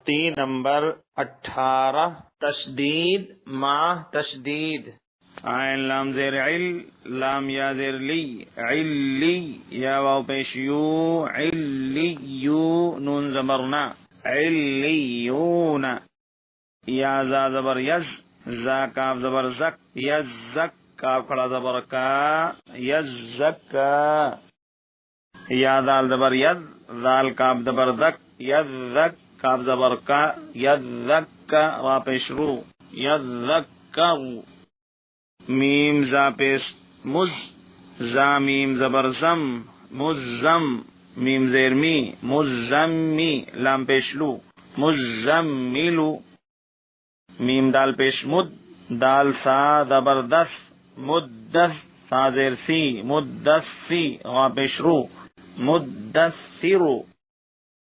تختی نمبر 18 تشدید مع تشدید. عین لام زیر عل، لام یا زیر لی، علی یا واو پیش یو، علیو نون زبرنا، علیون. یا زا زبر یز، زا کاف زبر زک، یزک کاف کھڑا زبر کا، یزکا. یا دال زبر ید، دال کاف زبر زک، یزک کاف زبر کا، یزک را پیش رو، یزکر. میم زا پیش مز، زا میم زبر زم، مزم میم زیر می، مزمی لام پیش لو، مزملو. میم دال پیش مد، دال سا زبردست، مدست سا زیر سی، مدسی غا پیش رو، مدثرو.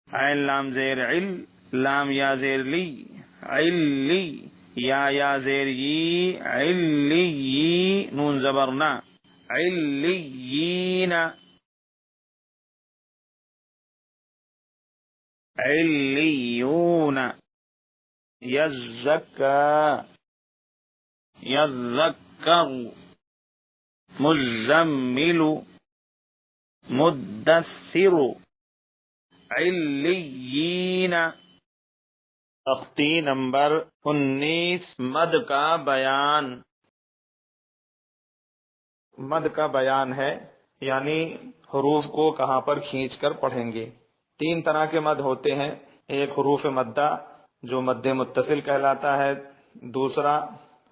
عین لام زیر عل، لام یا زیر لی، علی یا زیر یی، علی نون زبرنا، علیین. علیون. یزکا، یذکر. مزمل، مدثر. علیین. تختی نمبر 19 مد کا بیان. مد کا بیان ہے یعنی حروف کو کہاں پر کھینچ کر پڑھیں گے. 3 طرح کے مد ہوتے ہیں. ایک حروف مدہ جو مد متصل کہلاتا ہے، دوسرا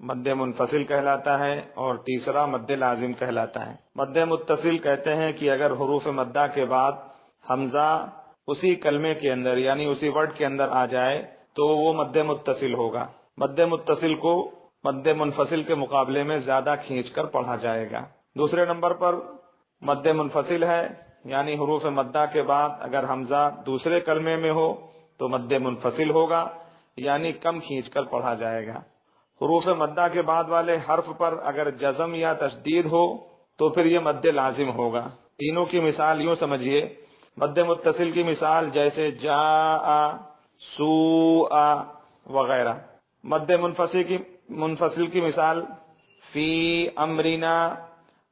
مد منفصل کہلاتا ہے، اور تیسرا مد لازم کہلاتا ہے. مد متصل کہتے ہیں کہ اگر حروف مدہ کے بعد حمزہ اسی کلمے کے اندر یعنی اسی ورڈ کے اندر آ جائے تو وہ مد متصل ہوگا. مد متصل کو مد منفصل کے مقابلے میں زیادہ کھینچ کر پڑھا جائے گا. دوسرے نمبر پر مد منفصل ہے یعنی حروف مدہ کے بعد اگر حمزہ دوسرے کلمے میں ہو تو مد منفصل ہوگا یعنی کم کھینچ کر پڑھا جائے گا. حروف مدہ کے بعد والے حرف پر اگر جزم یا تشدید ہو تو پھر یہ مد لازم ہوگا. تینوں کی مثال یوں سمجھیے. مد متصل کی مثال جیسے جاء، سوء وغیرہ. مد منفصل کی مثال فی امرنا،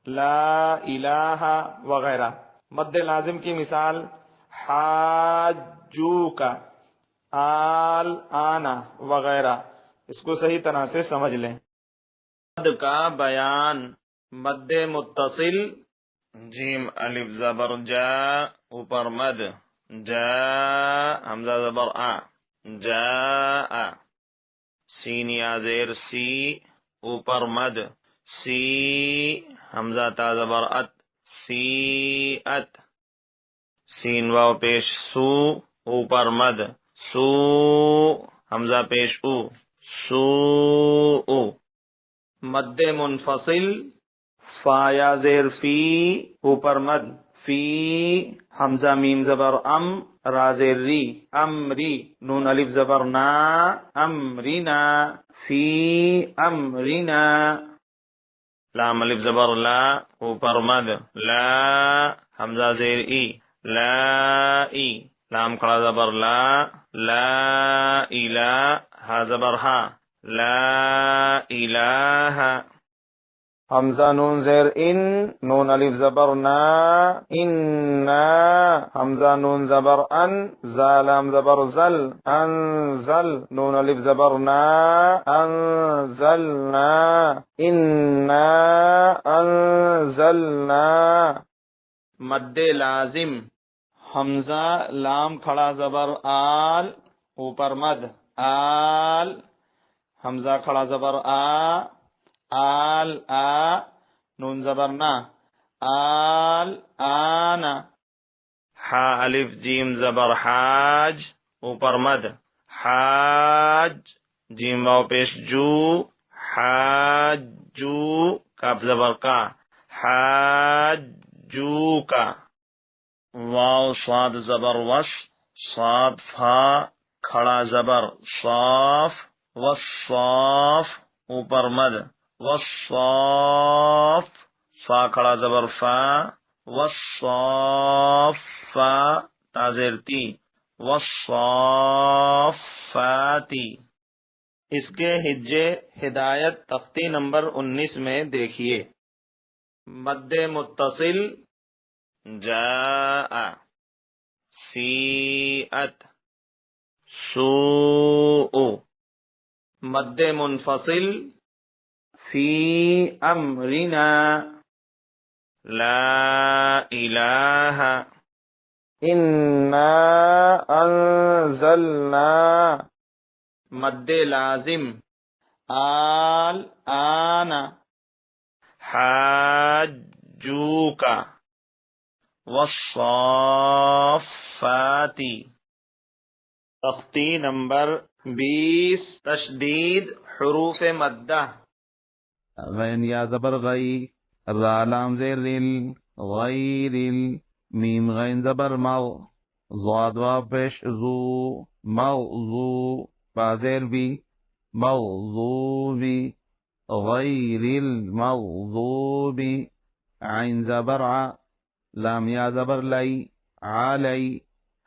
لا الہ وغیرہ. مد لازم کی مثال حاجوک، آل آنا وغیرہ. اس کو صحیح طرح سے سمجھ لیں. مد کا بیان. مد متصل جیم الف زبر جا اوپر مد، جا حمزہ زبر آ، جا. سین یا زیر سی اوپر مد، سی حمزہ تا زبر ات، سی ات. سین واو پیش سو اوپر مد، سو حمزہ پیش او، سو او. مد منفصل فا یا زیر فی اوپر مد، فی حمزہ میم زبر ام را زیر ری، امری نون الف زبر نا، امرینا، فی امرینا. لام الف زبر لا اوپر مد، لا حمزہ زیر ای، لا ای. لام کھڑا زبر لا، لا الہ ہا زبر ہا، لا الہ. حمزہ نون زیر ان، نون الف زبر نا، اننا. حمزہ نون زبر ان، زا لام زبر زل، انزل نون الف زبر نا، انزلنا، انا انزلنا. مد لازم حمزہ لام کھڑا زبر آل اوپر مد، آل حمزہ کھڑا زبر آ، آل آ نون زبر نا، آل آنا. حا الف جیم زبر حاج اوپر مد، حاج جیم واو پیش جو، حاجو کاف زبر کا، حاجو کا. واو صاد زبر وس، صاد فا کھڑا زبر صاف، والصاف اوپر مد، والصاف فا کھڑا زبر فا، والصاف فا تازیر تی، والصاف الصافاتی، اس کے ہجے ہدایت تختی نمبر 19 میں دیکھیے۔ مد متصل جاء، سیئت، سوء۔ مد منفصل فی امرنا، لا الہ، انا انزلنا۔ مد لازم آن، حاجوک، والصافات۔ تختی نمبر 20 تشدید حروف مدہ۔ غین یا زبر غی، را لام زیر ریل، غیر ال، میم غین زبر مو، ضاد واو پیش زو، موضو، با زیر بی، موضوبی، غیر الموضوب، عین زبر ع، لام یا زبر لی، علی،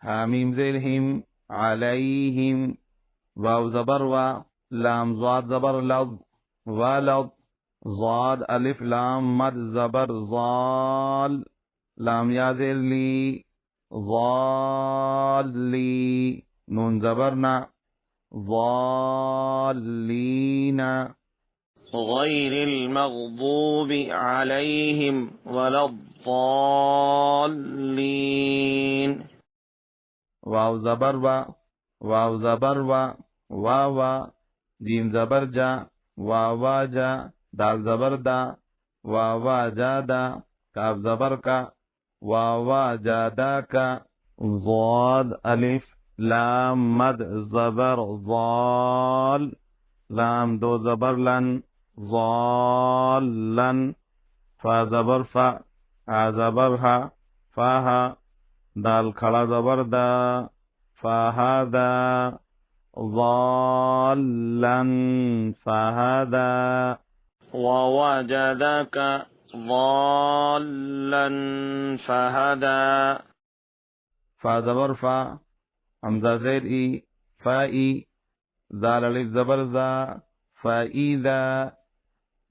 حامیم زیر ہم، علیہم، واو زبر وا، لام ضاد زبر لض، ولض، ضاد الف لام مد زبر ضال، لام یا زیر لی، ضالی، نون زبر نا، ضالین، غیر المغضوب علیہم ولا الضالین۔ واو زبر وا، واو زبر وا، واوا، جیم زبر جا، واوا جا، دال زبر دا، واوا جا دا، کاف زبر کا، واوا جا دا کا، ضاد الف لام مد زبر ضال، لام دو زبر لن، ضالن، فا زبر فا، آ زبر ہا، فاہا، دال کھڑا زبر دا، فہدا، ضالن، فہدا، ووجدك ضالا فهدى۔ فا زبر فا، حمزہ زیر ای، فائی، زال الف زبر زا، فائدہ،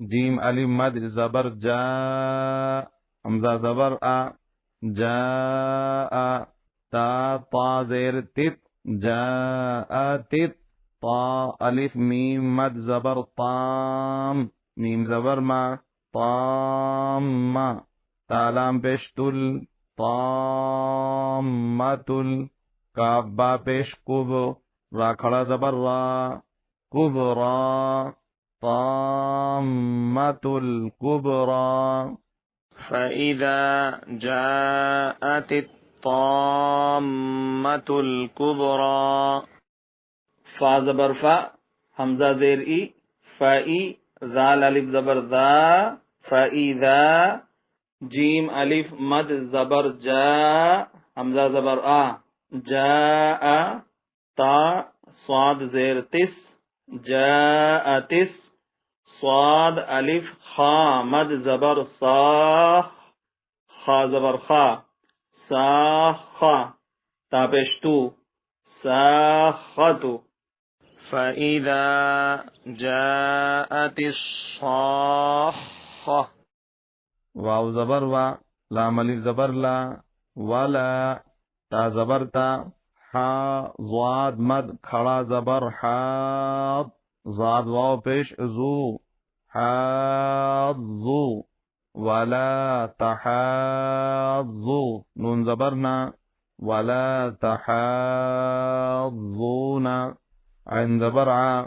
جیم الف مد زبر جا، حمزہ زبر آ، جاء، تا طا زیر تت، جاءتت، طا الف میم مد زبر طام، میم زبر ما، طام، تالام پیش تل، طامتل، کاف با پیش کب، را کھڑا زبر را، کبرا، طامت الکبرا۔ فإذا جاءت الطامة الكبرى۔ فا زبر فا، حمزہ زیر ای، فائی، زال الف زبر ذا، فإذا، جیم الف مد زبر جا، حمزہ زبر آ، جاء، تا صاد زیر تس، جاءتس، صاد الف خا مد زبر صاخ، خا زبر خا، ساخ، تا پیشتو، ساخت۔ فإذا جاءت الصاخة۔ واو زبر وا، لام الف زبر لا، ولا، تا زبر تا، حا، ضاد مد کھڑا زبر حاض، ضاد واو پیش زو، حاضو، ولا تحاضو، نون زبر نا، ولا تحاضون، عین زبر ع،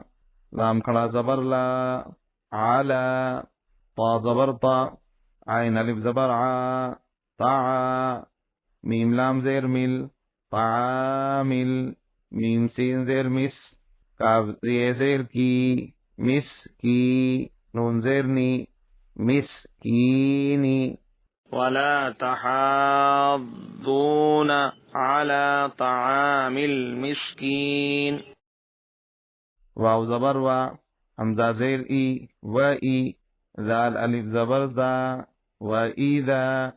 لام کھڑا زبر لا، علا، طا زبر طا، عین الف زبر ع، طع، میم لام زیر مل، طعامل، میم سین زیر مس، کاف یہ زیر کی، مس کی، نون زیر نی، مسکینی۔ ولا تحاضون على طعام المسكين۔ واو زبر وا، حمزہ زیر ای، و ای، ذال الف زبر ذا، و ایذا،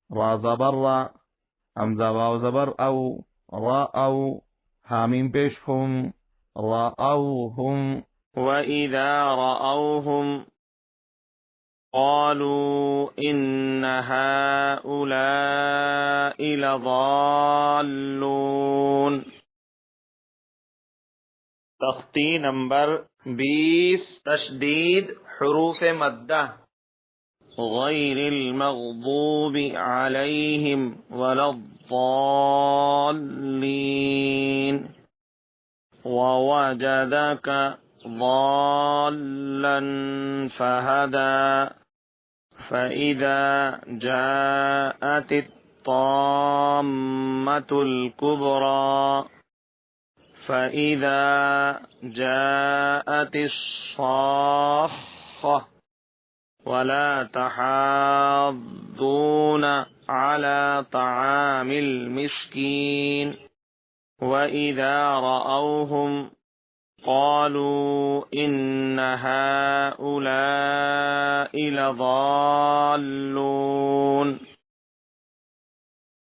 را زبر را، حمزہ واو زبر او، را او، حامیم پیش ہم، رأوهم وَإِذَا رَأَوْهُمْ قَالُوا إِنَّ هَؤُلَاءِ لَضَالُّونَ۔ تختی نمبر 20 تشدید حروف مدہ غیر المغضوب علیہم ولا الضالین ووجدک ضالا فہدا فإذا جاءت الطامة الكبرى فإذا جاءت الصاخة ولا تحاضون على طعام المسكين وإذا رأوهم قالوا إن هؤلاء لضالون۔